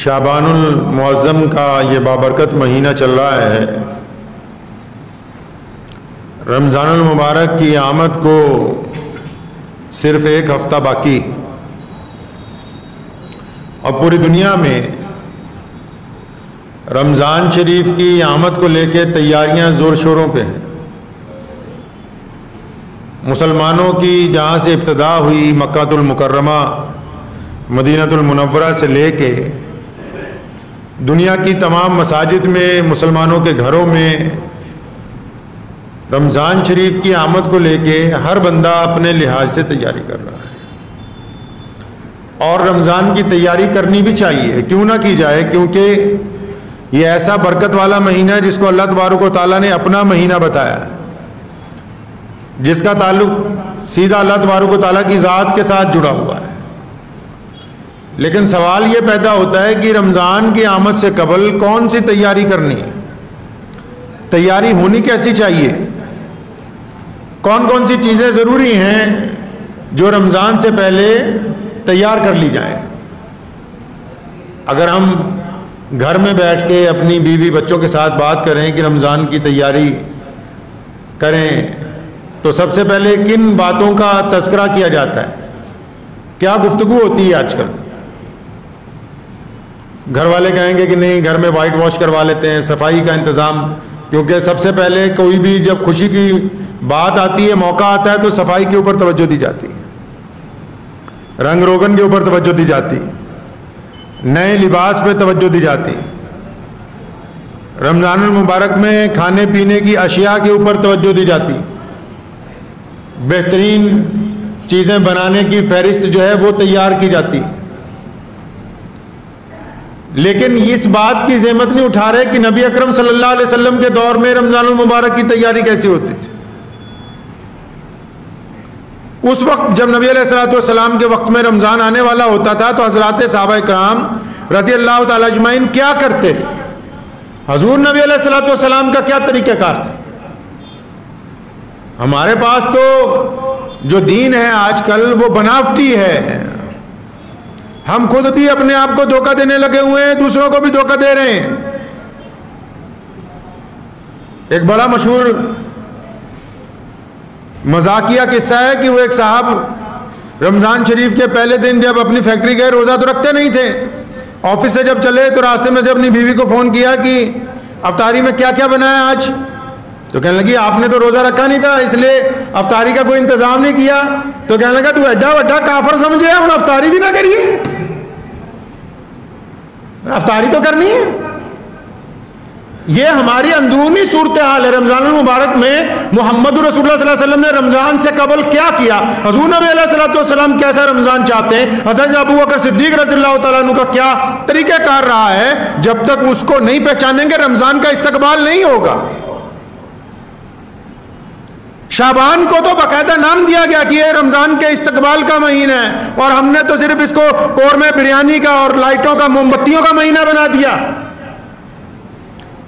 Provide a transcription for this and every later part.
شعبان المعظم کا یہ بابرکت مہینہ چل رہا ہے. رمضان المبارک کی آمد کو صرف ایک ہفتہ باقی اور پوری دنیا میں رمضان شریف کی آمد کو لے کے تیاریاں زور شوروں پہ ہیں. مسلمانوں کی جہاں سے ابتدا ہوئی مکہ المکرمہ مدینہ المنورہ سے لے کے دنیا کی تمام مساجد میں مسلمانوں کے گھروں میں رمضان شریف کی آمد کو لے کے ہر بندہ اپنے لحاظ سے تیاری کر رہا ہے. اور رمضان کی تیاری کرنی بھی چاہیے، کیوں نہ کی جائے، کیونکہ یہ ایسا برکت والا مہینہ ہے جس کو اللہ تبارک و تعالیٰ نے اپنا مہینہ بتایا ہے، جس کا تعلق سیدھا اللہ تبارک و تعالیٰ کی ذات کے ساتھ جڑا ہوا ہے. لیکن سوال یہ پیدا ہوتا ہے کہ رمضان کی آمد سے قبل کون سی تیاری کرنی ہے، تیاری ہونی کیسی چاہیے، کون کون سی چیزیں ضروری ہیں جو رمضان سے پہلے تیار کر لی جائیں. اگر ہم گھر میں بیٹھ کے اپنی بیوی بچوں کے ساتھ بات کریں کہ رمضان کی تیاری کریں تو سب سے پہلے کن باتوں کا تذکرہ کیا جاتا ہے، کیا گفتگو ہوتی ہے آج کل؟ گھر والے کہیں گے کہ نہیں، گھر میں وائٹ واش کروا لیتے ہیں، صفائی کا انتظام، کیونکہ سب سے پہلے کوئی بھی جب خوشی کی بات آتی ہے، موقع آتا ہے تو صفائی کے اوپر توجہ دی جاتی ہے، رنگ روگن کے اوپر توجہ دی جاتی ہے، نئے لباس پہ توجہ دی جاتی. رمضان المبارک میں کھانے پینے کی اشیاء کے اوپر توجہ دی جاتی، بہترین چیزیں بنانے کی فہرست جو ہے وہ تیار کی جاتی. لیکن اس بات کی زحمت نہیں اٹھا رہے کہ نبی اکرم صلی اللہ علیہ وسلم کے دور میں رمضان المبارک کی تیاری کیسی ہوتی تھی. اس وقت جب نبی علیہ الصلوۃ والسلام کے وقت میں رمضان آنے والا ہوتا تھا تو حضرات صحابہ کرام رضی اللہ تعالی اجمعین کیا کرتے تھے؟ حضور نبی علیہ الصلوۃ والسلام کا کیا طریقہ کار تھا؟ ہمارے پاس تو جو دین ہے آج کل وہ بناوٹی ہے، ہم خود بھی اپنے آپ کو دھوکہ دینے لگے ہوئے ہیں، دوسروں کو بھی دھوکہ دے رہے ہیں. ایک بڑا مشہور مذاقیہ قصہ ہے کہ وہ ایک صاحب رمضان شریف کے پہلے دن جب اپنی فیکٹری گئے، روزہ تو رکھتے نہیں تھے، آفس سے جب چلے تو راستے میں سے اپنی بیوی کو فون کیا کہ افطاری میں کیا کیا بنا ہے آج؟ تو کہنے لگی آپ نے تو روزہ رکھا نہیں تھا اس لیے افطاری کا کوئی انتظام نہیں کیا. تو کہنے لگا تو ایڈا وڈا کافر سمجھے ہم افطاری بھی نہ کریے، افطاری تو کرنی ہے. یہ ہماری اندرونی صورتحال ہے. رمضان المبارک میں محمد رسول اللہ صلی اللہ علیہ وسلم نے رمضان سے قبل کیا کیا، حضور نبی علیہ الصلوۃ والسلام کیسا رمضان چاہتے ہیں، حضرت ابو بکر صدیق رضی اللہ تعالیٰ عنہ کا کیا طریقہ کار رہا ہے، جب تک اس کو نہیں پہچانیں گے رمضان کا استقبال نہیں ہوگا. شعبان کو تو باقاعدہ نام دیا گیا کہ یہ رمضان کے استقبال کا مہینہ ہے، اور ہم نے تو صرف اس کو قورمے بریانی کا اور لائٹوں کا موم بتیوں کا مہینہ بنا دیا.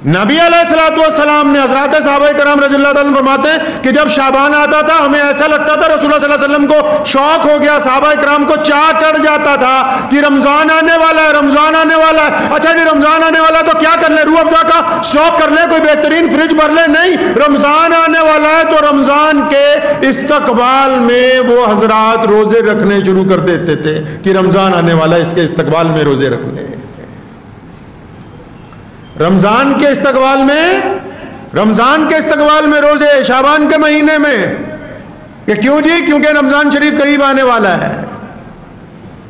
نبی علیہ الصلوۃ والسلام نے حضرات صحابہ کرام رضی اللہ تعالیٰ عنہ فرماتے ہیں کہ جب شعبان آتا تھا ہمیں ایسا لگتا تھا، رسول اللہ صلی اللہ علیہ وسلم کو شوق ہو گیا، صحابہ کرام کو چاہ چڑھ جاتا تھا کہ رمضان آنے والا ہے، رمضان آنے والا ہے. اچھا جی رمضان آنے والا ہے تو کیا کر لیں، روح افزا کا اسٹاک کر لیں، کوئی بہترین فریج بھر لیں؟ نہیں، رمضان آنے والا ہے تو رمضان کے استقبال میں وہ حضرات روزے رکھنے شروع کر دیتے تھے کہ رمضان آنے والا ہے، اس کے استقبال میں روزے رکھنے. رمضان کے استقبال میں روزے شعبان کے مہینے میں. یہ کیوں جی؟ کیونکہ رمضان شریف قریب آنے والا ہے.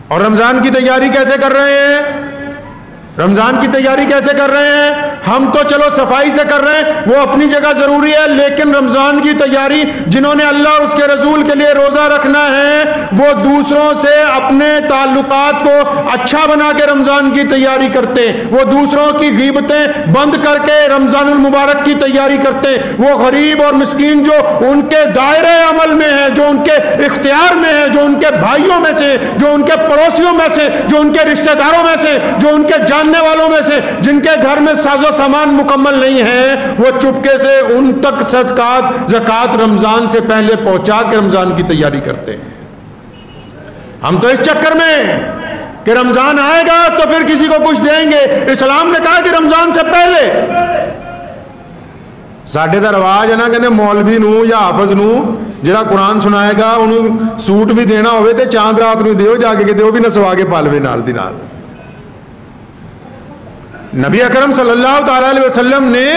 اور رمضان کی تیاری کیسے کر رہے ہیں؟ رمضان کی تیاری کیسے کر رہے ہیں؟ ہم تو چلو صفائی سے کر رہے ہیں، وہ اپنی جگہ ضروری ہے، لیکن رمضان کی تیاری جنہوں نے اللہ اور اس کے رسول کے لیے روزہ رکھنا ہے وہ دوسروں سے اپنے تعلقات کو اچھا بنا کے رمضان کی تیاری کرتے ہیں، وہ دوسروں کی غیبتیں بند کر کے رمضان المبارک کی تیاری کرتے ہیں. وہ غریب اور مسکین جو ان کے دائرے عمل میں ہیں، جو ان کے اختیار میں ہیں، جو ان کے بھائیوں میں سے، جو ان کے پڑوسیوں میں سے، جو ان کے رشتہ داروں میں سے، جو ان کے جاننے والوں میں سے، جن کے گھر میں ساز و سامان مکمل نہیں ہے، وہ چپکے سے ان تک صدقات زکوٰۃ رمضان سے پہلے پہنچا کے رمضان کی تیاری کرتے ہیں. ہم تو اس چکر میں کہ رمضان آئے گا تو پھر کسی کو کچھ دیں گے. اسلام نے کہا کہ رمضان سے پہلے. ساڈے دا رواج ہے نا کہ مولوی نو یا حافظ نو جڑا قرآن سنائے گا انہوں سوٹ بھی دینا ہوئے تے چاند رات نو دیو جا کے وہ بھی نہ سوا کے پالوے نال دی نال. نبی اکرم صلی اللہ تعالی علیہ وسلم نے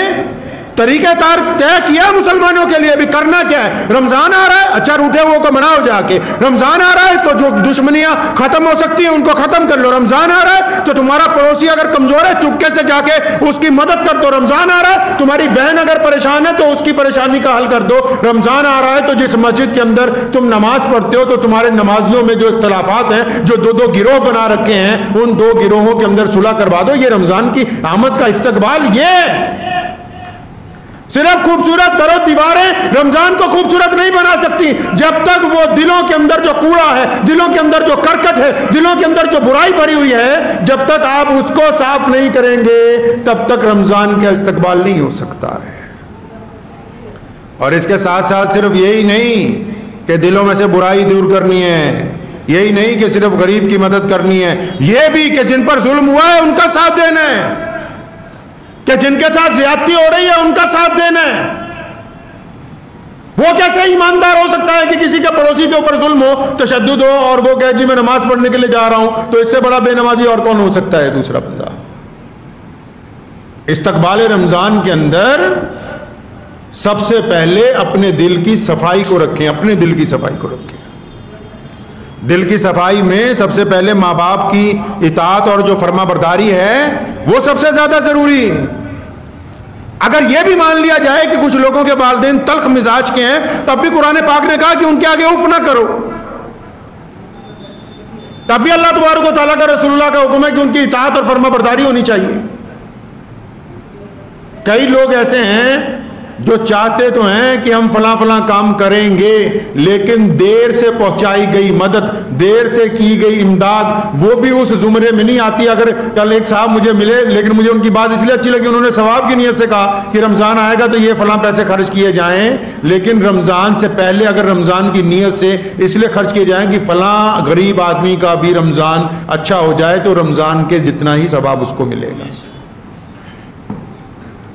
طریقہ کار طے کیا مسلمانوں کے لیے. بھی کرنا کیا ہے؟ رمضان آ رہا ہے, اچھا روٹے وہ کو مناؤ جا کے. رمضان آ رہا ہے تو جو دشمنیاں ختم ہو سکتی ہیں ان کو ختم کر لو. رمضان آ رہا ہے تو تمہارا پڑوسی اگر کمزور ہے چپکے سے جا کے اس کی مدد کر دو. رمضان آ رہا ہے تمہاری بہن اگر پریشان ہے تو اس کی پریشانی کا حل کر دو. رمضان آ رہا ہے تو جس مسجد کے اندر تم نماز پڑھتے ہو تو تمہارے نمازیوں میں جو اختلافات ہیں, جو دو گروہ بنا رکھے ہیں, ان 2 گروہوں کے اندر صلح کروا دو. یہ رمضان کی آمد کا استقبال. یہ صرف خوبصورت در و دیواریں رمضان کو خوبصورت نہیں بنا سکتی جب تک وہ دلوں کے اندر جو کوڑا ہے, دلوں کے اندر جو کرکٹ ہے, دلوں کے اندر جو برائی بھری ہوئی ہے, جب تک آپ اس کو صاف نہیں کریں گے تب تک رمضان کا استقبال نہیں ہو سکتا ہے. اور اس کے ساتھ ساتھ صرف یہی نہیں کہ دلوں میں سے برائی دور کرنی ہے, یہی نہیں کہ صرف غریب کی مدد کرنی ہے, یہ بھی کہ جن پر ظلم ہوا ہے ان کا ساتھ دینا ہے, کہ جن کے ساتھ زیادتی ہو رہی ہے ان کا ساتھ دینا ہے. وہ کیسے ایماندار ہو سکتا ہے کہ کسی کے پڑوسی کے اوپر ظلم ہو, تشدد ہو, اور وہ کہے جی میں نماز پڑھنے کے لیے جا رہا ہوں, تو اس سے بڑا بے نمازی اور کون ہو سکتا ہے دوسرا بندہ. استقبال رمضان کے اندر سب سے پہلے اپنے دل کی صفائی کو رکھیں, اپنے دل کی صفائی کو رکھیں. دل کی صفائی میں سب سے پہلے ماں باپ کی اطاعت اور جو فرما برداری ہے وہ سب سے زیادہ ضروری ہے. اگر یہ بھی مان لیا جائے کہ کچھ لوگوں کے والدین تلخ مزاج کے ہیں, تب بھی قرآن پاک نے کہا کہ ان کے آگے اف نہ کرو. تب بھی اللہ تبارک و تعالیٰ کا, رسول اللہ کا حکم ہے کہ ان کی اطاعت اور فرما برداری ہونی چاہیے. کئی لوگ ایسے ہیں جو چاہتے تو ہیں کہ ہم فلاں فلاں کام کریں گے, لیکن دیر سے پہنچائی گئی مدد, دیر سے کی گئی امداد وہ بھی اس زمرے میں نہیں آتی. اگر کل ایک صاحب مجھے ملے, لیکن مجھے ان کی بات اس لیے اچھی لگی, انہوں نے ثواب کی نیت سے کہا کہ رمضان آئے گا تو یہ فلاں پیسے خرچ کیے جائیں, لیکن رمضان سے پہلے اگر رمضان کی نیت سے اس لیے خرچ کیے جائیں کہ فلاں غریب آدمی کا بھی رمضان اچھا ہو جائے تو رمضان کے جتنا ہی ثواب اس کو ملے گا.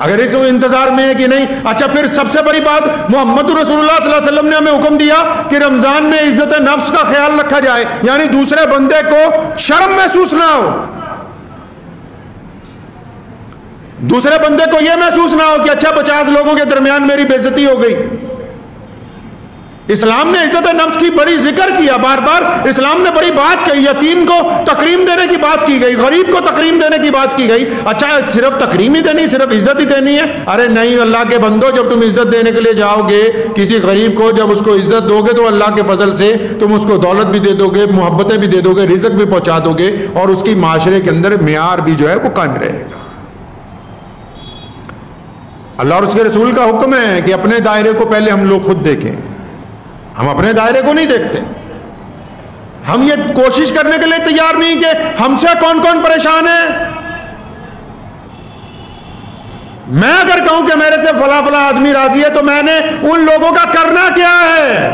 اگر اس انتظار میں ہے کہ نہیں, اچھا پھر سب سے بڑی بات محمد رسول اللہ صلی اللہ علیہ وسلم نے ہمیں حکم دیا کہ رمضان میں عزت نفس کا خیال رکھا جائے, یعنی دوسرے بندے کو شرم محسوس نہ ہو, دوسرے بندے کو یہ محسوس نہ ہو کہ اچھا 50 لوگوں کے درمیان میری بے عزتی ہو گئی. اسلام نے عزت نفس کی بڑی ذکر کیا, بار بار اسلام نے بڑی بات کہی, یتیم کو تکریم دینے کی بات کی گئی, غریب کو تکریم دینے کی بات کی گئی. اچھا صرف تکریم ہی دینی, صرف عزت ہی دینی ہے؟ ارے نہیں, اللہ کے بندو, جب تم عزت دینے کے لیے جاؤ گے کسی غریب کو, جب اس کو عزت دو گے تو اللہ کے فضل سے تم اس کو دولت بھی دے دو گے, محبتیں بھی دے دو گے, رزق بھی پہنچا دو گے, اور اس کی معاشرے کے اندر معیار بھی جو ہے وہ قائم رہے گا. اللہ اور اس کے رسول کا حکم ہے کہ اپنے دائرے کو پہلے ہم لوگ خود دیکھیں. ہم اپنے دائرے کو نہیں دیکھتے, ہم یہ کوشش کرنے کے لیے تیار نہیں کہ ہم سے کون کون پریشان ہے. میں اگر کہوں کہ میرے سے فلاں فلاں آدمی راضی ہے تو میں نے ان لوگوں کا کرنا کیا ہے؟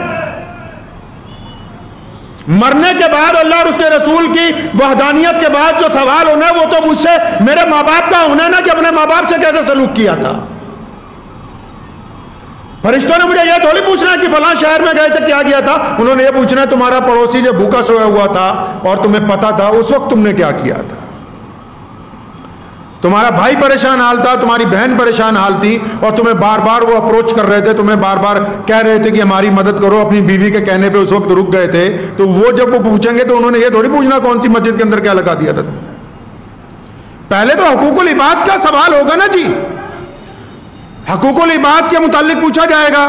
مرنے کے بعد اللہ اور اس کے رسول کی وحدانیت کے بعد جو سوال ہونا ہے وہ تو مجھ سے, میرے ماں باپ کا ہونا ہے نا کہ اپنے ماں باپ سے کیسے سلوک کیا تھا. فرشتوں نے مجھے یہ تھوڑی پوچھنا ہے کہ فلاں شہر میں گئے تھے کیا کیا تھا, انہوں نے یہ پوچھنا ہے تمہارا پڑوسی جو بھوکا سویا ہوا تھا اور تمہیں پتا تھا اس وقت تم نے کیا کیا تھا, تمہارا بھائی پریشان حال تھا, تمہاری بہن پریشان حال تھی, اور تمہیں بار بار وہ اپروچ کر رہے تھے, تمہیں بار بار کہہ رہے تھے کہ ہماری مدد کرو, اپنی بیوی کے کہنے پہ اس وقت رک گئے تھے, تو وہ جب وہ پوچھیں گے تو انہوں نے یہ تھوڑی پوچھنا کون سی مسجد کے اندر کیا لگا دیا تھا تم نے. پہلے تو حقوق العباد کا سوال ہوگا نا جی, حقوق العباد کے متعلق پوچھا جائے گا.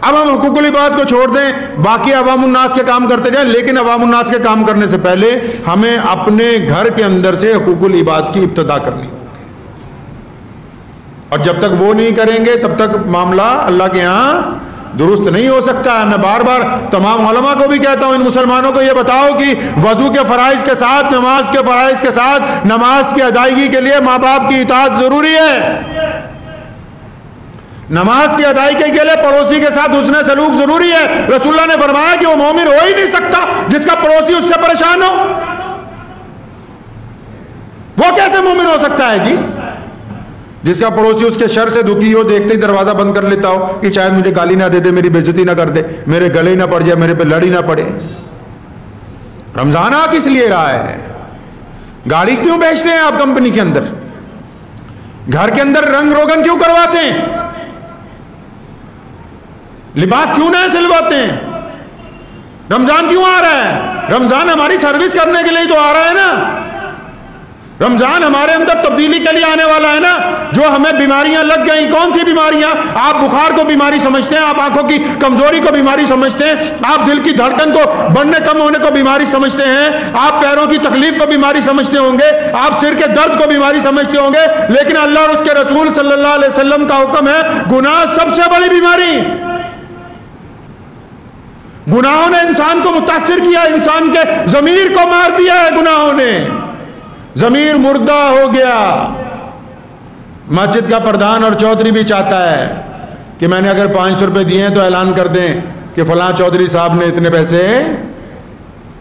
اب ہم حقوق العباد کو چھوڑ دیں, باقی عوام الناس کے کام کرتے جائیں, لیکن عوام الناس کے کام کرنے سے پہلے ہمیں اپنے گھر کے اندر سے حقوق العباد کی ابتدا کرنی ہوگی, اور جب تک وہ نہیں کریں گے تب تک معاملہ اللہ کے ہاں درست نہیں ہو سکتا ہے. میں بار بار تمام علماء کو بھی کہتا ہوں, ان مسلمانوں کو یہ بتاؤ کہ وضو کے فرائض کے ساتھ, نماز کے فرائض کے ساتھ, نماز کی ادائیگی کے لیے ماں باپ کی اطاعت ضروری ہے. نماز کی ادائیگی کے لیے پڑوسی کے ساتھ حسن سلوک ضروری ہے. رسول اللہ نے فرمایا کہ وہ مومن ہو ہی نہیں سکتا جس کا پڑوسی اس سے پریشان ہو. کیسے مومن ہو سکتا ہے جی؟ جس کا پڑوسی اس کے شر سے دکھی ہو، دیکھتے ہی دروازہ بند کر لیتا ہو کہ شاید مجھے گالی نہ دے دے، میری بےعزتی نہ کر دے، میرے گلے ہی نہ پڑ جائے، میرے پہ لڑی نہ پڑے۔ رمضان آ کس لیے رہا ہے؟ گاڑی کیوں بیچتے ہیں آپ کمپنی کے اندر؟ گھر کے اندر رنگ روگن کیوں کرواتے ہیں؟ لباس کیوں نہ سلواتے ہیں؟ رمضان کیوں آ رہا ہے؟ رمضان ہماری سروس کرنے کے لیے تو آ رہا ہے نا۔ رمضان ہمارے اندر تبدیلی کے لیے آنے والا ہے نا۔ جو ہمیں بیماریاں لگ گئیں، کون سی بیماریاں؟ آپ بخار کو بیماری سمجھتے ہیں، آپ آنکھوں کی کمزوری کو بیماری سمجھتے ہیں، آپ دل کی دھڑکن کو بڑھنے کم ہونے کو بیماری سمجھتے ہیں، آپ پیروں کی تکلیف کو بیماری سمجھتے ہوں گے، آپ سر کے درد کو بیماری سمجھتے ہوں گے، لیکن اللہ اور اس کے رسول صلی اللہ علیہ وسلم کا حکم ہے گناہ سب سے بڑی بیماری۔ گناہوں نے انسان کو متاثر کیا، انسان کے ضمیر کو مار دیا ہے گناہوں نے، ضمیر مردہ ہو گیا۔ مسجد کا پردھان اور چودھری بھی چاہتا ہے کہ میں نے اگر 500 روپے دیے ہیں تو اعلان کر دیں کہ فلاں چودھری صاحب نے اتنے پیسے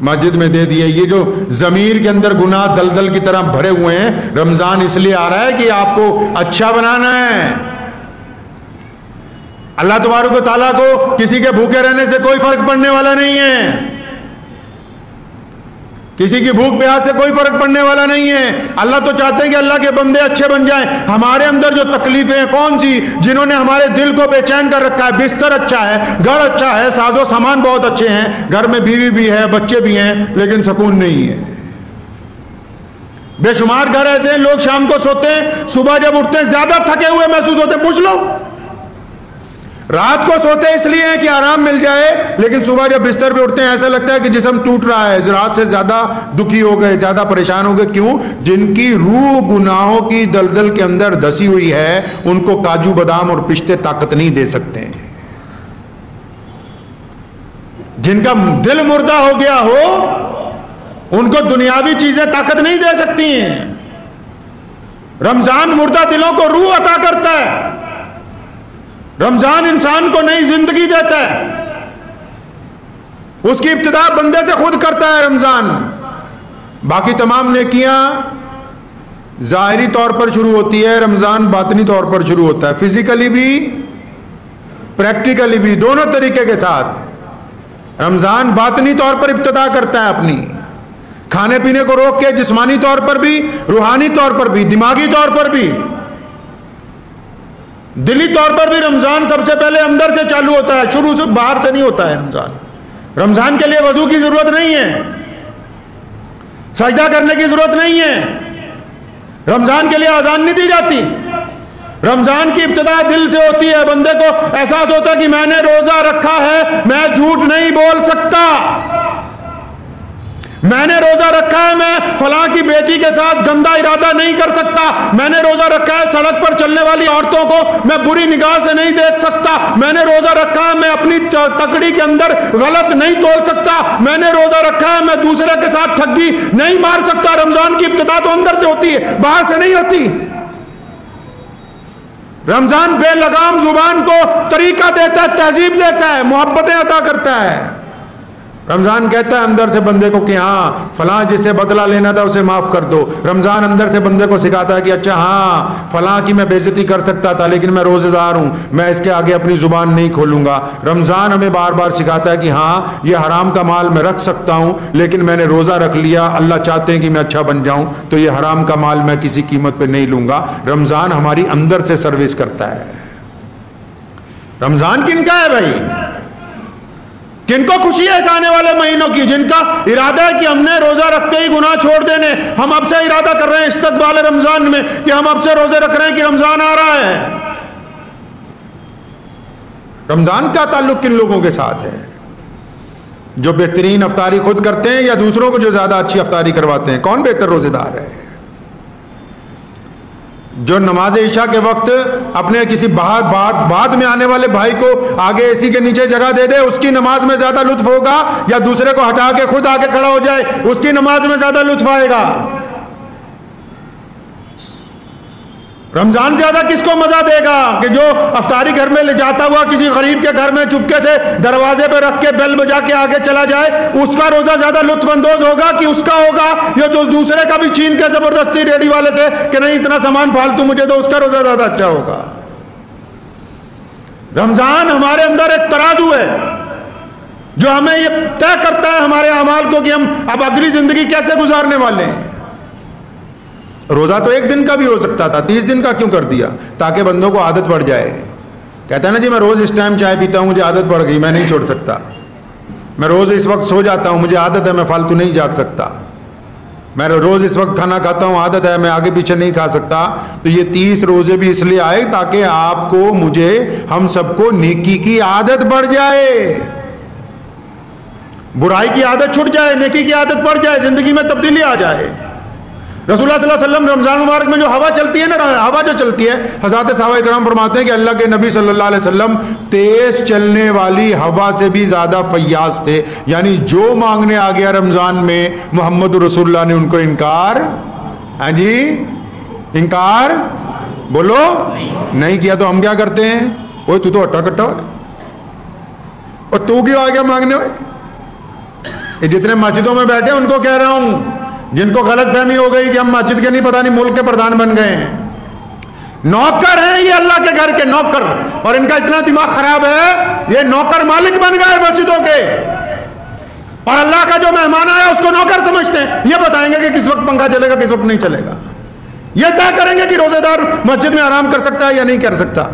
مسجد میں دے دیے۔ یہ جو ضمیر کے اندر گناہ دلدل کی طرح بھرے ہوئے ہیں، رمضان اس لیے آ رہا ہے کہ آپ کو اچھا بنانا ہے۔ اللہ تبارک و تعالیٰ کو کسی کے بھوکے رہنے سے کوئی فرق پڑنے والا نہیں ہے، کسی کی بھوک پیاس سے کوئی فرق پڑنے والا نہیں ہے۔ اللہ تو چاہتے ہیں کہ اللہ کے بندے اچھے بن جائیں۔ ہمارے اندر جو تکلیفیں ہیں کون سی؟ جنہوں نے ہمارے دل کو بے چین کر رکھا ہے۔ بستر اچھا ہے، گھر اچھا ہے، ساز و سامان بہت اچھے ہیں، گھر میں بیوی بھی ہے، بچے بھی ہیں، لیکن سکون نہیں ہے۔ بے شمار گھر ایسے ہیں، لوگ شام کو سوتے ہیں، صبح جب اٹھتے ہیں زیادہ تھکے ہوئے محسوس ہوتے ہیں۔ پوچھ لو، رات کو سوتے اس لیے ہیں کہ آرام مل جائے، لیکن صبح جب بستر پہ اٹھتے ہیں ایسا لگتا ہے کہ جسم ٹوٹ رہا ہے، رات سے زیادہ دکھی ہو گئے، زیادہ پریشان ہو گئے۔ کیوں؟ جن کی روح گناہوں کی دلدل کے اندر دسی ہوئی ہے، ان کو کاجو بادام اور پشتے طاقت نہیں دے سکتے ہیں۔ جن کا دل مردہ ہو گیا ہو، ان کو دنیاوی چیزیں طاقت نہیں دے سکتی ہیں۔ رمضان مردہ دلوں کو روح عطا کرتا ہے، رمضان انسان کو نئی زندگی دیتا ہے، اس کی ابتدا بندے سے خود کرتا ہے رمضان۔ باقی تمام نیکیاں ظاہری طور پر شروع ہوتی ہے، رمضان باطنی طور پر شروع ہوتا ہے، فزیکلی بھی پریکٹیکلی بھی، دونوں طریقے کے ساتھ۔ رمضان باطنی طور پر ابتدا کرتا ہے اپنی، کھانے پینے کو روک کے، جسمانی طور پر بھی، روحانی طور پر بھی، دماغی طور پر بھی، دلی طور پر بھی۔ رمضان سب سے پہلے اندر سے چالو ہوتا ہے، شروع سے باہر سے نہیں ہوتا ہے رمضان۔ رمضان کے لیے وضو کی ضرورت نہیں ہے، سجدہ کرنے کی ضرورت نہیں ہے، رمضان کے لیے اذان نہیں دی جاتی۔ رمضان کی ابتدا دل سے ہوتی ہے، بندے کو احساس ہوتا ہے کہ میں نے روزہ رکھا ہے، میں جھوٹ نہیں بول سکتا، میں نے روزہ رکھا ہے، میں فلاں کی بیٹی کے ساتھ گندا ارادہ نہیں کر سکتا، میں نے روزہ رکھا ہے، سڑک پر چلنے والی عورتوں کو میں بری نگاہ سے نہیں دیکھ سکتا، میں نے روزہ رکھا ہے، میں اپنی تکڑی کے اندر غلط نہیں تول سکتا، میں نے روزہ رکھا ہے، میں دوسرے کے ساتھ ٹھگی نہیں مار سکتا۔ رمضان کی ابتدا تو اندر سے ہوتی ہے، باہر سے نہیں ہوتی۔ رمضان بے لگام زبان کو طریقہ دیتا ہے، تہذیب دیتا ہے، محبتیں عطا کرتا ہے۔ رمضان کہتا ہے اندر سے بندے کو کہ ہاں فلاں جس سے بدلہ لینا تھا اسے معاف کر دو۔ رمضان اندر سے بندے کو سکھاتا ہے کہ اچھا ہاں فلاں کی میں بے عزتی کر سکتا تھا، لیکن میں روزہ دار ہوں، میں اس کے آگے اپنی زبان نہیں کھولوں گا۔ رمضان ہمیں بار بار سکھاتا ہے کہ ہاں یہ حرام کا مال میں رکھ سکتا ہوں، لیکن میں نے روزہ رکھ لیا، اللہ چاہتے ہیں کہ میں اچھا بن جاؤں، تو یہ حرام کا مال میں کسی قیمت پہ نہیں لوں گا۔ رمضان ہماری اندر سے سروس کرتا ہے۔ رمضان کن کا ہے بھائی؟ کن کو خوشی ہے اس آنے والے مہینوں کی؟ جن کا ارادہ ہے کہ ہم نے روزہ رکھتے ہی گناہ چھوڑ دینے، ہم اب سے ارادہ کر رہے ہیں استقبال رمضان میں کہ ہم اب سے روزے رکھ رہے ہیں کہ رمضان آ رہا ہے۔ رمضان کا تعلق کن لوگوں کے ساتھ ہے؟ جو بہترین افطاری خود کرتے ہیں یا دوسروں کو جو زیادہ اچھی افطاری کرواتے ہیں؟ کون بہتر روزے دار ہے؟ جو نماز عشاء کے وقت اپنے کسی بعد میں آنے والے بھائی کو آگے اے سی کے نیچے جگہ دے دے، اس کی نماز میں زیادہ لطف ہوگا، یا دوسرے کو ہٹا کے خود آگے کھڑا ہو جائے اس کی نماز میں زیادہ لطف آئے گا؟ رمضان زیادہ کس کو مزہ دے گا کہ جو افطاری گھر میں لے جاتا ہوا کسی غریب کے گھر میں چپکے سے دروازے پہ رکھ کے بیل بجا کے آگے چلا جائے، اس کا روزہ زیادہ لطف اندوز ہوگا کہ اس کا ہوگا یا جو دوسرے کا بھی چھین کے زبردستی ریڈی والے سے کہ نہیں اتنا سامان پھالتو مجھے دو، اس کا روزہ زیادہ اچھا ہوگا؟ رمضان ہمارے اندر ایک ترازو ہے جو ہمیں یہ طے کرتا ہے ہمارے اعمال کو کہ ہم اب اگلی زندگی کیسے گزارنے والے ہیں۔ روزہ تو ایک دن کا بھی ہو سکتا تھا، 30 دن کا کیوں کر دیا؟ تاکہ بندوں کو عادت پڑ جائے۔ کہتا ہے نا جی میں روز اس ٹائم چائے پیتا ہوں، مجھے عادت پڑ گئی، میں نہیں چھوڑ سکتا۔ میں روز اس وقت سو جاتا ہوں، مجھے عادت ہے، میں فالتو نہیں جاگ سکتا۔ میں روز اس وقت کھانا کھاتا ہوں، عادت ہے، میں آگے پیچھے نہیں کھا سکتا۔ تو یہ 30 روزے بھی اس لیے آئے تاکہ آپ کو، مجھے، ہم سب کو نیکی کی عادت پڑ جائے، برائی کی عادت چھٹ جائے، نیکی کی عادت پڑ جائے، زندگی میں تبدیلی آ جائے۔ رسول اللہ صلی اللہ علیہ وسلم رمضان مبارک میں جو ہوا چلتی ہے نا، ہوا جو چلتی ہے، حضرات صحابہ کرام فرماتے ہیں کہ اللہ کے نبی صلی اللہ علیہ وسلم تیز چلنے والی ہوا سے بھی زیادہ فیاض تھے، یعنی جو مانگنے آ گیا رمضان میں محمد رسول اللہ نے ان کو انکار، ہاں جی انکار بولو نہیں کیا۔ تو ہم کیا کرتے ہیں؟ اوہ تو ہٹا کٹا ہو، اور تو کیوں آ گیا مانگنے ہوئے؟ یہ جتنے مسجدوں میں بیٹھے ان کو کہہ رہا ہوں، جن کو غلط فہمی ہو گئی کہ ہم مسجد کے نہیں پتہ نہیں ملک کے پردھان بن گئے ہیں، نوکر ہیں یہ اللہ کے گھر کے نوکر، اور ان کا اتنا دماغ خراب ہے یہ نوکر مالک بن گئے مسجدوں کے، اور اللہ کا جو مہمان آیا اس کو نوکر سمجھتے ہیں۔ یہ بتائیں گے کہ کس وقت پنکھا چلے گا کس وقت نہیں چلے گا، یہ طے کریں گے کہ روزے دار مسجد میں آرام کر سکتا ہے یا نہیں کر سکتا،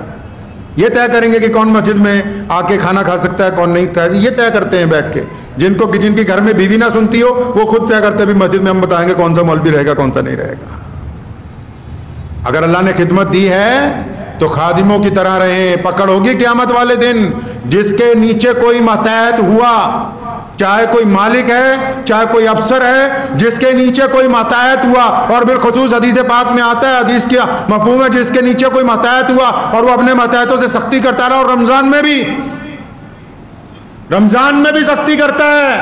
یہ طے کریں گے کہ کون مسجد میں آ کے کھانا کھا سکتا ہے کون نہیں، یہ طے کرتے ہیں بیٹھ کے۔ جن کی گھر میں بیوی نہ سنتی ہو وہ خود طے کرتے بھی مسجد میں ہم بتائیں گے کون سا مولوی رہے گا کون سا نہیں رہے گا۔ اگر اللہ نے خدمت دی ہے تو خادموں کی طرح رہیں۔ پکڑ ہوگی قیامت والے دن، جس کے نیچے کوئی ماتحت ہوا، چاہے کوئی مالک ہے چاہے کوئی افسر ہے، جس کے نیچے کوئی ماتحت ہوا، اور بالخصوص حدیث پاک میں آتا ہے، حدیث کا مفہوم ہے جس کے نیچے کوئی ماتحت ہوا اور وہ اپنے ماتحتوں سے سختی کرتا رہا، اور رمضان میں بھی سختی کرتا ہے۔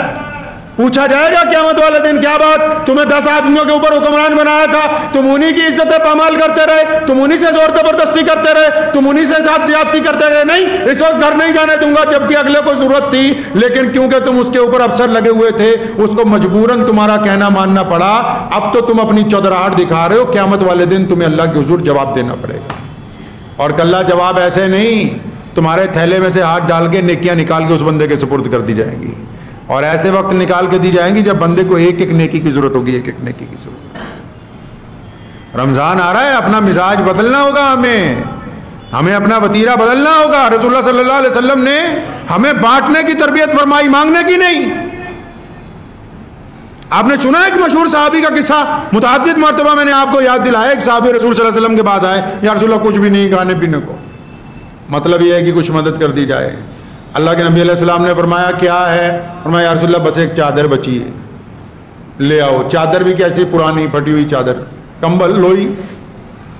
پوچھا جائے گا قیامت والے دن کیا بات، تمہیں 10 آدمیوں کے اوپر حکمران بنایا تھا، تم انہی کی عزت پامال کرتے رہے، تم انہی سے زور زبردستی کرتے رہے، تم انہی سے ساتھ زیادتی کرتے رہے، نہیں اس وقت گھر نہیں جانے دوں گا، جبکہ اگلے کو ضرورت تھی، لیکن کیونکہ تم اس کے اوپر افسر لگے ہوئے تھے اس کو مجبوراً تمہارا کہنا ماننا پڑا۔ اب تو تم اپنی چودراہٹ دکھا رہے ہو، قیامت والے دن تمہیں اللہ کے حضور جواب دینا پڑے گا، اور کلا جواب ایسے نہیں، تمہارے تھیلے میں سے ہاتھ ڈال کے نیکیاں نکال کے اس بندے کے سپرد کر دی جائیں گی، اور ایسے وقت نکال کے دی جائیں گی جب بندے کو ایک ایک نیکی کی ضرورت ہوگی، ایک ایک نیکی کی ضرورت۔ رمضان آ رہا ہے، اپنا مزاج بدلنا ہوگا، ہمیں اپنا وتیرہ بدلنا ہوگا۔ رسول اللہ صلی اللہ علیہ وسلم نے ہمیں بانٹنے کی تربیت فرمائی، مانگنے کی نہیں۔ آپ نے سنا ایک مشہور صحابی کا قصہ، متعدد مرتبہ میں نے آپ کو یاد دلایا۔ ایک صحابی رسول صلی اللہ علیہ وسلم کے پاس آئے، یا رسول اللہ کچھ بھی نہیں کھانے پینے کو، مطلب یہ ہے کہ کچھ مدد کر دی جائے۔ اللہ کے نبی علیہ السلام نے فرمایا کیا ہے؟ فرمایا یا رسول اللہ بس ایک چادر بچی ہے، لے آؤ۔ چادر بھی کیسی پرانی پھٹی ہوئی چادر، کمبل لوئی۔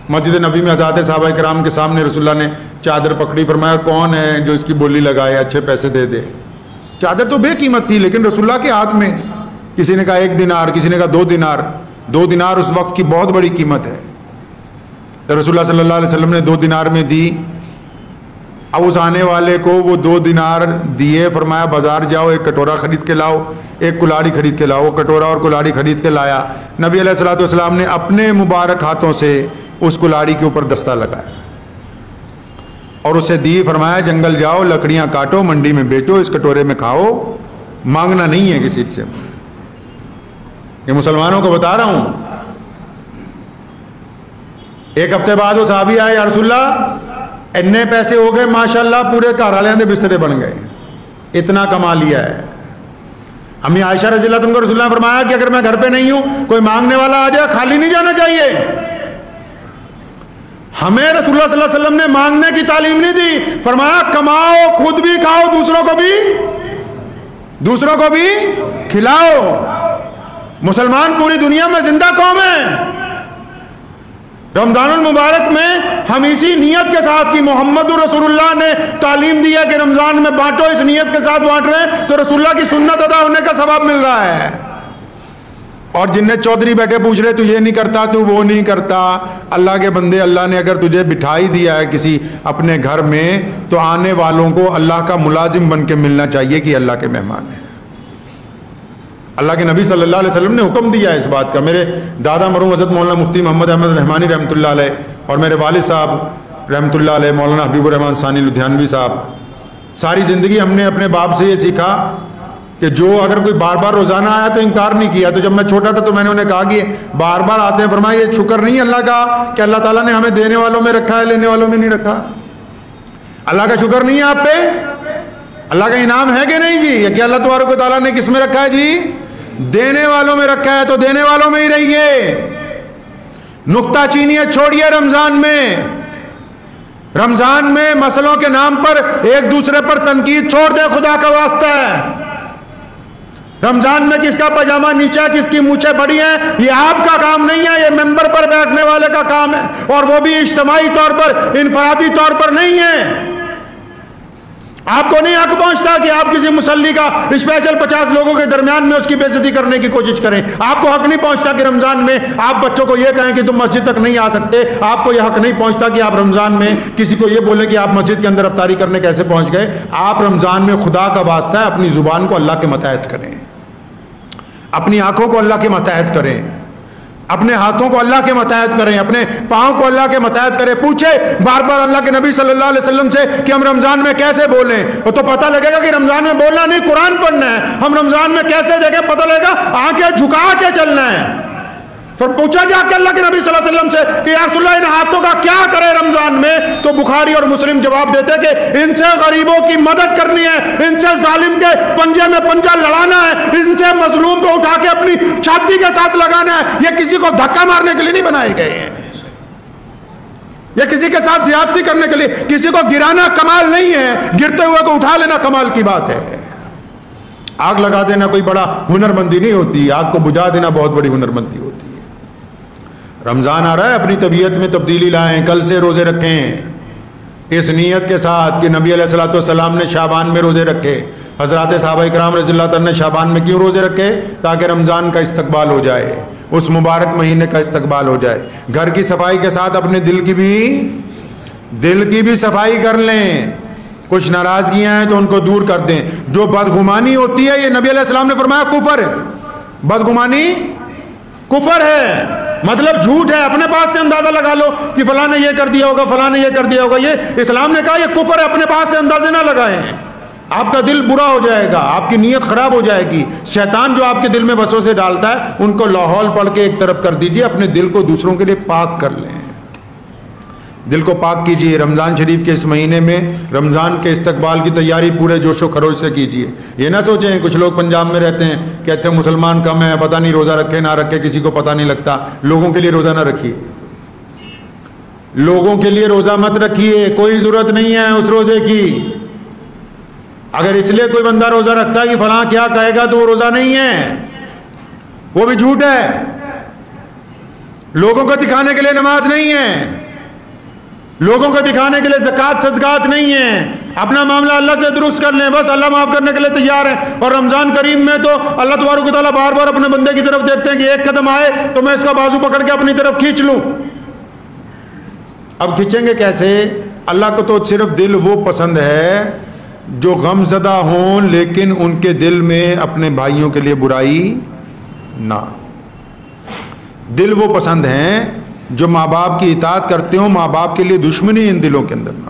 مسجد نبی میں حضرات صحابہ کرام کے سامنے رسول اللہ نے چادر پکڑی، فرمایا کون ہے جو اس کی بولی لگائے، اچھے پیسے دے دے۔ چادر تو بے قیمت تھی لیکن رسول اللہ کے ہاتھ میں، کسی نے کہا 1 دینار، کسی نے کہا 2 دینار۔ 2 دینار اس وقت کی بہت بڑی قیمت ہے، تو رسول اللہ صلی اللہ علیہ وسلم نے 2 دینار میں دی۔ اب اس آنے والے کو وہ 2 دینار دیے، فرمایا بازار جاؤ، ایک کٹورا خرید کے لاؤ، ایک کلاڑی خرید کے لاؤ۔ وہ کٹورا اور کلاڑی خرید کے لایا، نبی علیہ الصلوۃ والسلام نے اپنے مبارک ہاتھوں سے اس کلاڑی کے اوپر دستہ لگایا اور اسے دی، فرمایا جنگل جاؤ، لکڑیاں کاٹو، منڈی میں بیچو، اس کٹورے میں کھاؤ، مانگنا نہیں ہے کسی سے۔ یہ مسلمانوں کو بتا رہا ہوں۔ ایک ہفتے بعد وہ صحابی آئے، یا رسول اللہ اتنے پیسے ہو گئے ماشاءاللہ، پورے گھر والوں کے بسترے بن گئے، اتنا کما لیا ہے۔ امی عائشہ رضی اللہ عنہا کو رسول اللہ نے فرمایا کہ اگر میں گھر پہ نہیں ہوں، کوئی مانگنے والا آ جائے، خالی نہیں جانا چاہیے۔ ہمیں رسول اللہ صلی اللہ علیہ وسلم نے مانگنے کی تعلیم نہیں دی، فرمایا کماؤ، خود بھی کھاؤ، دوسروں کو بھی کھلاؤ۔ مسلمان پوری دنیا میں زندہ قوم ہے۔ رمضان المبارک میں ہم اسی نیت کے ساتھ کہ محمد رسول اللہ نے تعلیم دی ہے کہ رمضان میں بانٹو، اس نیت کے ساتھ بانٹ رہے ہیں تو رسول اللہ کی سنت ادا ہونے کا ثواب مل رہا ہے۔ اور جن چودھری بیٹھے پوچھ رہے تو یہ نہیں کرتا, تو وہ نہیں کرتا. اللہ کے بندے, اللہ نے اگر تجھے بٹھائی دیا ہے کسی اپنے گھر میں, تو آنے والوں کو اللہ کا ملازم بن کے ملنا چاہیے کہ اللہ کے مہمان ہیں. اللہ کے نبی صلی اللہ علیہ وسلم نے حکم دیا ہے اس بات کا. میرے دادا مرحوم حضرت مولانا مفتی محمد احمد رحمانی رحمۃ اللہ علیہ اور میرے والد صاحب رحمۃ اللہ علیہ مولانا حبیب الرحمان ثانی لدھیانوی صاحب, ساری زندگی ہم نے اپنے باپ سے یہ سیکھا کہ جو اگر کوئی بار بار روزانہ آیا تو انکار نہیں کیا. تو جب میں چھوٹا تھا تو میں نے انہیں کہا کہ بار بار آتے ہیں, فرمایا یہ شکر نہیں اللہ کا کہ اللہ تعالیٰ نے ہمیں دینے والوں میں رکھا ہے, لینے والوں میں نہیں رکھا. اللہ کا شکر نہیں ہے آپ پہ, اللہ کا انعام ہے کہ نہیں جی, کہ اللہ تبارک و تعالیٰ نے کس میں رکھا ہے جی, دینے والوں میں رکھا ہے. تو دینے والوں میں ہی رہیے, نکتہ چینیاں چھوڑیے. رمضان میں مسئلوں کے نام پر ایک دوسرے پر تنقید چھوڑ دیں, خدا کا واسطہ ہے. رمضان میں کس کا پاجامہ نیچا, کس کی مونچھیں بڑی ہیں, یہ آپ کا کام نہیں ہے, یہ ممبر پر بیٹھنے والے کا کام ہے, اور وہ بھی اجتماعی طور پر, انفرادی طور پر نہیں ہے. آپ کو نہیں حق پہنچتا کہ آپ کسی مصلی کا اسپیشل 50 لوگوں کے درمیان میں اس کی بے عزتی کرنے کی کوشش کریں. آپ کو حق نہیں پہنچتا کہ رمضان میں آپ بچوں کو یہ کہیں کہ تم مسجد تک نہیں آ سکتے. آپ کو یہ حق نہیں پہنچتا کہ آپ رمضان میں کسی کو یہ بولیں کہ آپ مسجد کے اندر افطاری کرنے کیسے پہنچ گئے. آپ رمضان میں خدا کا واسطہ ہے اپنی زبان کو اللہ کے متحد کریں, اپنی آنکھوں کو اللہ کے متحد کریں, اپنے ہاتھوں کو اللہ کے متحد کریں, اپنے پاؤں کو اللہ کے متحد کریں. پوچھے بار بار اللہ کے نبی صلی اللہ علیہ وسلم سے کہ ہم رمضان میں کیسے بولیں, تو پتہ لگے گا کہ رمضان میں بولنا نہیں, قرآن پڑھنا ہے. ہم رمضان میں کیسے دیکھیں, پتہ لگے گا آنکھیں جھکا کے چلنا ہے. پھر پوچھا جا کے اللہ کے نبی صلی اللہ علیہ وسلم سے کہ یا رسول اللہ ان ہاتھوں کا کیا کرے رمضان میں, تو بخاری اور مسلم جواب دیتے کہ ان سے غریبوں کی مدد کرنی ہے, ان سے ظالم کے پنجے میں پنجہ لڑانا ہے, ان سے مظلوم کو اٹھا کے اپنی چھاتی کے ساتھ لگانا ہے. یہ کسی کو دھکا مارنے کے لیے نہیں بنائے گئے ہیں, یہ کسی کے ساتھ زیادتی کرنے کے لیے, کسی کو گرانا کمال نہیں ہے, گرتے ہوئے کو اٹھا لینا کمال کی بات ہے. آگ لگا دینا کوئی بڑا ہنرمندی نہیں ہوتی, آگ کو بجھا دینا بہت بڑی ہنرمندی ہوتی ہے. رمضان آ رہا ہے, اپنی طبیعت میں تبدیلی لائیں, کل سے روزے رکھیں اس نیت کے ساتھ کہ نبی علیہ الصلوۃ والسلام نے شعبان میں روزے رکھے. حضرات صحابہ کرام رضی اللہ تعالیٰ نے شعبان میں کیوں روزے رکھے, تاکہ رمضان کا استقبال ہو جائے, اس مبارک مہینے کا استقبال ہو جائے. گھر کی صفائی کے ساتھ اپنے دل کی بھی صفائی کر لیں. کچھ ناراضگیاں ہیں تو ان کو دور کر دیں. جو بدگمانی ہوتی ہے, یہ نبی علیہ السلام نے فرمایا کفر ہے. بدگمانی کفر ہے, مطلب جھوٹ ہے. اپنے پاس سے اندازہ لگا لو کہ فلاں نے یہ کر دیا ہوگا, فلاں نے یہ کر دیا ہوگا. یہ اسلام نے کہا یہ کفر ہے, اپنے پاس سے اندازے نہ لگائیں. آپ کا دل برا ہو جائے گا, آپ کی نیت خراب ہو جائے گی. شیطان جو آپ کے دل میں وسوسے ڈالتا ہے ان کو لاہور پڑھ کے ایک طرف کر دیجئے, اپنے دل کو دوسروں کے لیے پاک کر لیں. دل کو پاک کیجئے. رمضان شریف کے اس مہینے میں رمضان کے استقبال کی تیاری پورے جوش و خروش سے کیجئے. یہ نہ سوچیں, کچھ لوگ پنجاب میں رہتے ہیں, کہتے ہیں مسلمان کم ہیں, پتہ نہیں روزہ رکھے نہ رکھے کسی کو پتہ نہیں لگتا. لوگوں کے لیے روزہ نہ رکھیے, لوگوں کے لیے روزہ مت رکھیے, کوئی ضرورت نہیں ہے اس روزے کی. اگر اس لیے کوئی بندہ روزہ رکھتا ہے کہ فلاں کیا کہے گا, تو وہ روزہ نہیں ہے, وہ بھی جھوٹ ہے. لوگوں کو دکھانے کے لیے نماز نہیں ہے, لوگوں کو دکھانے کے لیے زکوٰۃ صدقات نہیں ہے. اپنا معاملہ اللہ سے درست کر لیں, بس اللہ معاف کرنے کے لیے تیار ہے. اور رمضان کریم میں تو اللہ تبارک و تعالیٰ بار بار اپنے بندے کی طرف دیکھتے ہیں کہ ایک قدم آئے تو میں اس کا بازو پکڑ کے اپنی طرف کھینچ لوں. اب کھینچیں گے کیسے؟ اللہ کو تو صرف دل وہ پسند ہے جو غم زدہ ہوں لیکن ان کے دل میں اپنے بھائیوں کے لیے برائی نہ. دل وہ پسند ہیں جو ماں باپ کی اطاعت کرتے ہوں, ماں باپ کے لیے دشمنی ان دلوں کے اندر نہ.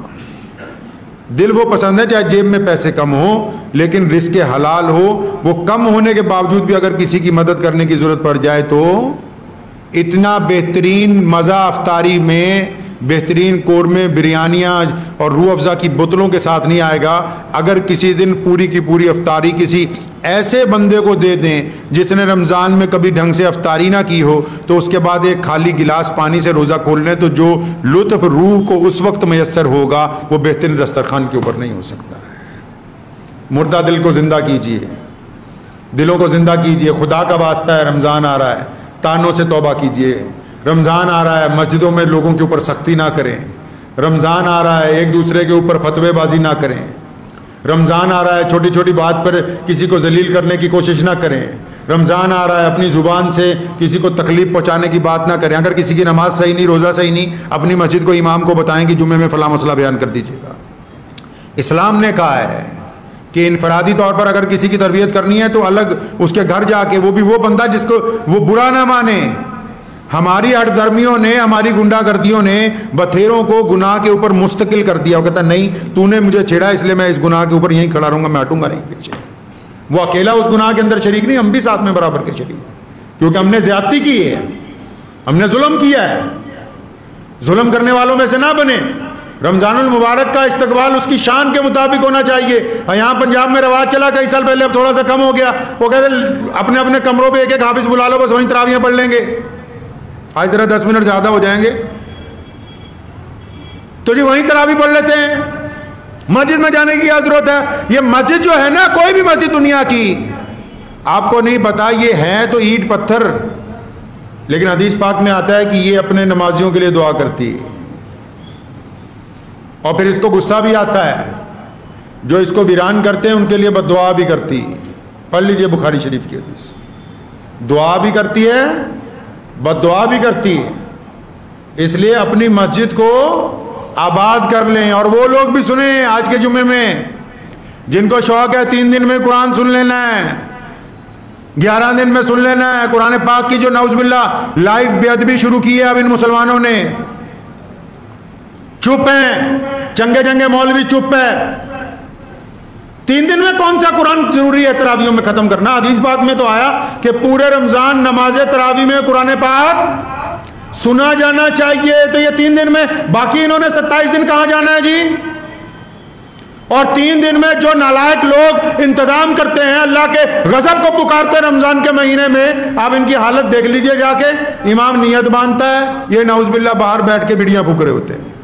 دل وہ پسند ہے چاہے جیب میں پیسے کم ہوں لیکن رزق حلال ہو. وہ کم ہونے کے باوجود بھی اگر کسی کی مدد کرنے کی ضرورت پڑ جائے تو اتنا بہترین مزہ افطاری میں, بہترین قورمے, بریانیاں اور روح افزا کی بوتلوں کے ساتھ نہیں آئے گا اگر کسی دن پوری کی پوری افطاری کسی ایسے بندے کو دے دیں جس نے رمضان میں کبھی ڈھنگ سے افطاری نہ کی ہو, تو اس کے بعد ایک خالی گلاس پانی سے روزہ کھول لیں تو جو لطف روح کو اس وقت میسر ہوگا وہ بہترین دسترخوان کے اوپر نہیں ہو سکتا ہے. مردہ دل کو زندہ کیجئے, دلوں کو زندہ کیجئے. خدا کا واسطہ ہے, رمضان آ رہا ہے, تانوں سے توبہ کیجئے. رمضان آ رہا ہے, مسجدوں میں لوگوں کے اوپر سختی نہ کریں. رمضان آ رہا ہے, ایک دوسرے کے اوپر فتوے بازی نہ کریں. رمضان آ رہا ہے، چھوٹی چھوٹی بات پر کسی کو ذلیل کرنے کی کوشش نہ کریں. رمضان آ رہا ہے، اپنی زبان سے کسی کو تکلیف پہنچانے کی بات نہ کریں. اگر کسی کی نماز صحیح نہیں، روزہ صحیح نہیں، اپنی مسجد کو امام کو بتائیں کہ جمعے میں فلاں مسئلہ بیان کر دیجیے گا. اسلام نے کہا ہے کہ انفرادی طور پر اگر کسی کی تربیت کرنی ہے تو الگ اس کے گھر جا کے، وہ بھی وہ بندہ جس کو وہ برا نہ مانے. ہماری ہٹ دھرمیوں نے، ہماری گنڈا گردیوں نے بتھیروں کو گناہ کے اوپر مستقل کر دیا. وہ کہتا نہیں، تو نے مجھے چھیڑا اس لیے میں اس گناہ کے اوپر یہیں کھڑا رہوں گا، میں ہٹوں گا نہیں پیچھے. وہ اکیلا اس گناہ کے اندر شریک نہیں، ہم بھی ساتھ میں برابر کے شریک، کیونکہ ہم نے زیادتی کی ہے، ہم نے ظلم کیا ہے. ظلم کرنے والوں میں سے نہ بنے. رمضان المبارک کا استقبال اس کی شان کے مطابق ہونا چاہیے. یہاں پنجاب میں رواج چلا کئی سال پہلے، اب تھوڑا سا کم ہو گیا. وہ کہتے اپنے اپنے کمروں پہ ایک ایک حافظ بلا لو، بس وہیں تراویحیں پڑھ لیں گے. آج ذرا 10 منٹ زیادہ ہو جائیں گے تو جی وہیں تراویح پڑھ لیتے ہیں. مسجد میں جانے کی کیا ضرورت ہے؟ یہ مسجد جو ہے نا، کوئی بھی مسجد دنیا کی، آپ کو نہیں پتا یہ ہے تو اینٹ پتھر، لیکن حدیث پاک میں آتا ہے کہ یہ اپنے نمازیوں کے لیے دعا کرتی ہے، اور پھر اس کو غصہ بھی آتا ہے. جو اس کو ویران کرتے ہیں ان کے لیے بد دعا بھی کرتی. پڑھ لیجئے بخاری شریف کی حدیث. دعا بھی کرتی ہے، بد دعا بھی کرتی ہے. اس لیے اپنی مسجد کو آباد کر لیں. اور وہ لوگ بھی سنیں آج کے جمعے میں جن کو شوق ہے 3 دن میں قرآن سن لینا ہے، 11 دن میں سن لینا ہے. قرآن پاک کی جو نعوذ باللہ لائیو بے ادبی شروع کی ہے اب ان مسلمانوں نے، چپ ہیں، چنگے مولوی چپ ہے. 3 دن میں کون سا قرآن ضروری ہے تراویحوں میں ختم کرنا؟ حدیث پاک میں تو آیا کہ پورے رمضان نماز تراویح میں قرآن پاک سنا جانا چاہیے. تو یہ 3 دن میں، باقی انہوں نے 27 دن کہاں جانا ہے جی؟ اور 3 دن میں جو نالائق لوگ انتظام کرتے ہیں، اللہ کے غضب کو پکارتے رمضان کے مہینے میں، آپ ان کی حالت دیکھ لیجئے جا کے. امام نیت باندھتا ہے، یہ نعوذ باللہ باہر بیٹھ کے بیڑیاں پھونک رہے ہوتے ہیں.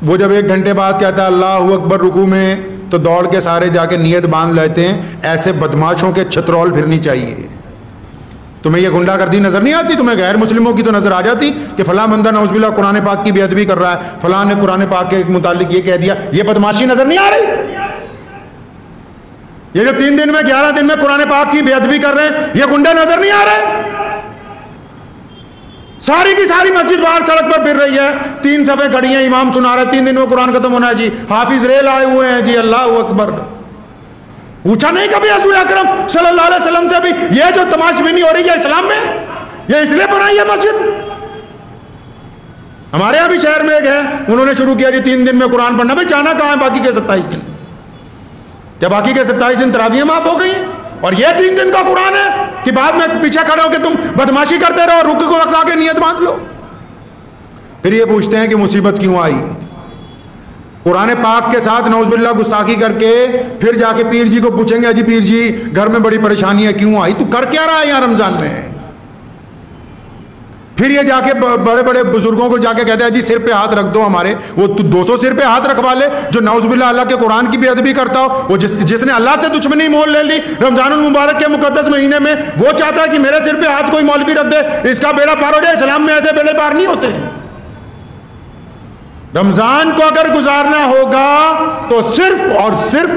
وہ جب 1 گھنٹے بعد کہتا ہے اللہ اکبر رکوع میں، تو دوڑ کے سارے جا کے نیت باندھ لیتے ہیں. ایسے بدماشوں کے چھترول پھرنی چاہیے. تمہیں یہ گنڈا گردی نظر نہیں آتی؟ تمہیں غیر مسلموں کی تو نظر آ جاتی کہ فلاں بندہ نعوذ باللہ قرآن پاک کی بے ادبی کر رہا ہے، فلاں نے قرآن پاک کے متعلق یہ کہہ دیا. یہ بدماشی نظر نہیں آ رہی؟ یہ جو 3 دن میں 11 دن میں قرآن پاک کی بے ادبی کر رہے ہیں، یہ گنڈے نظر نہیں آ رہے؟ ساری کی ساری مسجد باہر سڑک پر پھر رہی ہے، 3 صفیں کھڑی ہیں، امام سنا رہا ہے، 3 دن میں قرآن ختم ہونا ہے جی، حافظ ریل آئے ہوئے ہیں جی، اللہ اکبر. پوچھا نہیں کبھی حضور اکرم صلی اللہ علیہ وسلم سے بھی یہ جو تماش بینی ہو رہی ہے اسلام میں، یہ اس لیے بنائی ہے مسجد؟ ہمارے یہاں بھی شہر میں ایک ہے، انہوں نے شروع کیا جی 3 دن میں قرآن پڑھنا. بھائی جانا کہاں ہے باقی کے 27 دن؟ کیا باقی کے 27 دن تراویحیں معاف ہو گئی ہیں؟ اور یہ 3 دن کا قرآن ہے کہ بعد میں پیچھے کھڑے ہو کے تم بدماشی کرتے رہو، رکوع کو رکھا کے نیت باندھ لو. پھر یہ پوچھتے ہیں کہ مصیبت کیوں آئی؟ قرآن پاک کے ساتھ نعوذ باللہ گستاخی کر کے پھر جا کے پیر جی کو پوچھیں گے جی پیر جی گھر میں بڑی پریشانی ہے، کیوں آئی؟ تو کر کیا رہا ہے یہاں رمضان میں؟ پھر یہ جا کے بڑے بڑے بزرگوں کو جا کے کہتے ہیں جی سر پہ ہاتھ رکھ دو ہمارے. وہ 200 سر پہ ہاتھ رکھوا لے جو نعوذ باللہ اللہ کے قرآن کی بے ادبی کرتا ہو. وہ جس نے اللہ سے دشمنی مول لے لی رمضان المبارک کے مقدس مہینے میں، وہ چاہتا ہے کہ میرے سر پہ ہاتھ کوئی مولوی رکھ دے، اس کا بیڑا پار ہو جائے. اسلام میں ایسے بیڑے پار نہیں ہوتے. رمضان کو اگر گزارنا ہوگا تو صرف اور صرف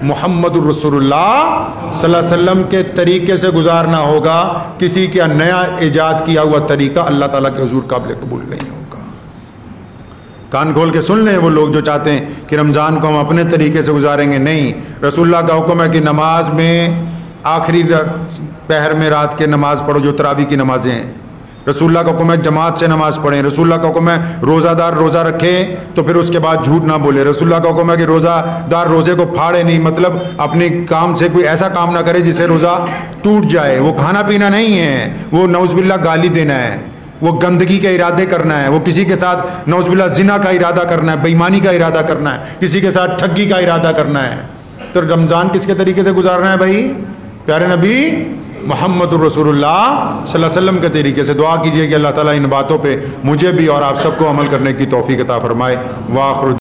محمد الرسول اللہ صلی اللہ علیہ وسلم کے طریقے سے گزارنا ہوگا. کسی کا نیا ایجاد کیا ہوا طریقہ اللہ تعالیٰ کے حضور قابل قبول نہیں ہوگا. کان کھول کے سن لیں وہ لوگ جو چاہتے ہیں کہ رمضان کو ہم اپنے طریقے سے گزاریں گے. نہیں، رسول اللہ کا حکم ہے کہ نماز میں آخری پہر میں رات کے نماز پڑھو، جو تراویح کی نمازیں ہیں. رسول اللہ کا حکم ہے جماعت سے نماز پڑھیں. رسول اللہ کا حکم ہے روزہ دار روزہ رکھے تو پھر اس کے بعد جھوٹ نہ بولے. رسول اللہ کا حکم ہے کہ روزہ دار روزے کو پھاڑے نہیں، مطلب اپنی کام سے کوئی ایسا کام نہ کرے جس سے روزہ ٹوٹ جائے. وہ کھانا پینا نہیں ہے، وہ نعوذ باللہ گالی دینا ہے، وہ گندگی کے ارادے کرنا ہے، وہ کسی کے ساتھ نعوذ باللہ زنا کا ارادہ کرنا ہے، بے ایمانی کا ارادہ کرنا ہے، کسی کے ساتھ ٹھگی کا ارادہ کرنا ہے. تو رمضان کس کے طریقے سے گزارنا ہے بھائی؟ پیارے نبی محمد الرسول اللہ صلی اللہ علیہ وسلم کے طریقے سے. دعا کیجئے کہ اللہ تعالیٰ ان باتوں پہ مجھے بھی اور آپ سب کو عمل کرنے کی توفیق عطا فرمائے. وآخر